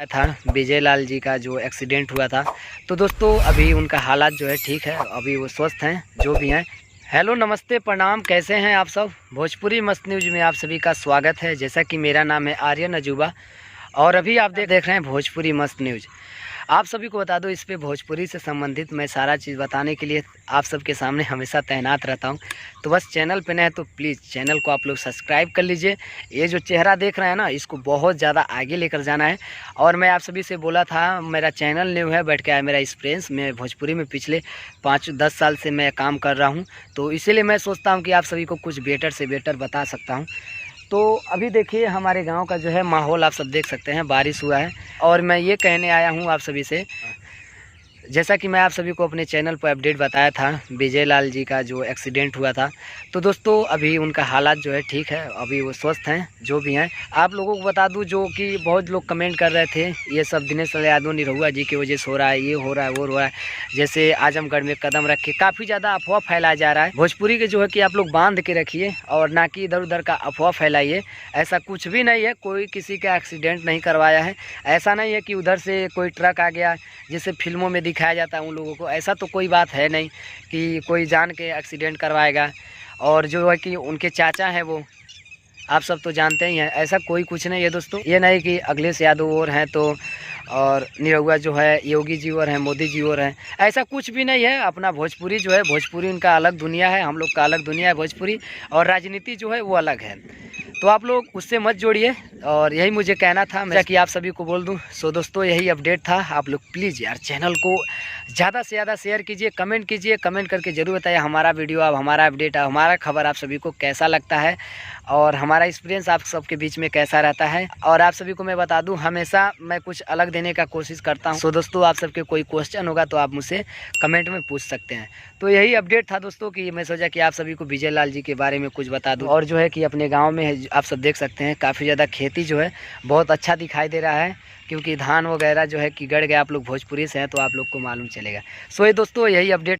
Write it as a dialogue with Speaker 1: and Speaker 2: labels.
Speaker 1: था विजय लाल जी का जो एक्सीडेंट हुआ था। तो दोस्तों अभी उनका हालात जो है ठीक है, अभी वो स्वस्थ हैं जो भी हैं। हेलो नमस्ते प्रणाम, कैसे हैं आप सब। भोजपुरी मस्त न्यूज़ में आप सभी का स्वागत है। जैसा कि मेरा नाम है आर्यन अजूबा और अभी आप देख रहे हैं भोजपुरी मस्त न्यूज़। आप सभी को बता दो, इस पे भोजपुरी से संबंधित मैं सारा चीज़ बताने के लिए आप सबके सामने हमेशा तैनात रहता हूं। तो बस चैनल पे नए हैं तो प्लीज़ चैनल को आप लोग सब्सक्राइब कर लीजिए। ये जो चेहरा देख रहे हैं ना, इसको बहुत ज़्यादा आगे लेकर जाना है। और मैं आप सभी से बोला था, मेरा चैनल न्यू है, बैठ के आया मेरा एक्सपीरियंस। मैं भोजपुरी में पिछले 5-10 साल से मैं काम कर रहा हूँ, तो इसीलिए मैं सोचता हूँ कि आप सभी को कुछ बेटर से बेटर बता सकता हूँ। तो अभी देखिए हमारे गांव का जो है माहौल आप सब देख सकते हैं, बारिश हुआ है। और मैं ये कहने आया हूँ आप सभी से, जैसा कि मैं आप सभी को अपने चैनल पर अपडेट बताया था विजय लाल जी का जो एक्सीडेंट हुआ था। तो दोस्तों अभी उनका हालात जो है ठीक है, अभी वो स्वस्थ हैं जो भी हैं। आप लोगों को बता दूं, जो कि बहुत लोग कमेंट कर रहे थे ये सब दिनेश लाल यादव निरहुआ जी की वजह से हो रहा है, ये हो रहा है वो हो रहा है। जैसे आजमगढ़ में कदम रख के काफ़ी ज़्यादा अफवाह फैलाया जा रहा है। भोजपुरी के जो है कि आप लोग बांध के रखिए और ना कि इधर उधर का अफवाह फैलाइए। ऐसा कुछ भी नहीं है, कोई किसी का एक्सीडेंट नहीं करवाया है। ऐसा नहीं है कि उधर से कोई ट्रक आ गया जैसे फिल्मों में दिखाया जाता है उन लोगों को। ऐसा तो कोई बात है नहीं कि कोई जान के एक्सीडेंट करवाएगा। और जो है कि उनके चाचा हैं वो आप सब तो जानते ही हैं। ऐसा कोई कुछ नहीं है दोस्तों। ये नहीं कि अखिलेश यादव और हैं तो और निरहुआ जो है योगी जी और हैं, मोदी जी और हैं, ऐसा कुछ भी नहीं है। अपना भोजपुरी जो है, भोजपुरी उनका अलग दुनिया है, हम लोग का अलग दुनिया है भोजपुरी। और राजनीति जो है वो अलग है, तो आप लोग उससे मत जोड़िए। और यही मुझे कहना था मैं कि आप सभी को बोल दूं। सो दोस्तों यही अपडेट था। आप लोग प्लीज़ यार चैनल को ज़्यादा से ज़्यादा शेयर कीजिए, कमेंट कीजिए, कमेंट करके ज़रूर बताइए हमारा वीडियो, अब हमारा अपडेट, हमारा खबर आप सभी को कैसा लगता है और हमारा एक्सपीरियंस आप सबके बीच में कैसा रहता है। और आप सभी को मैं बता दूं, हमेशा मैं कुछ अलग देने का कोशिश करता हूं। सो दोस्तों आप सबके कोई क्वेश्चन होगा तो आप मुझसे कमेंट में पूछ सकते हैं। तो यही अपडेट था दोस्तों कि मैं सोचा कि आप सभी को विजय लाल जी के बारे में कुछ बता दूं। और जो है कि अपने गाँव में आप सब देख सकते हैं काफ़ी ज़्यादा खेती जो है बहुत अच्छा दिखाई दे रहा है, क्योंकि धान वगैरह जो है कि गड़ गया। आप लोग भोजपुरी से हैं तो आप लोग को मालूम चलेगा। सो ये दोस्तों यही अपडेट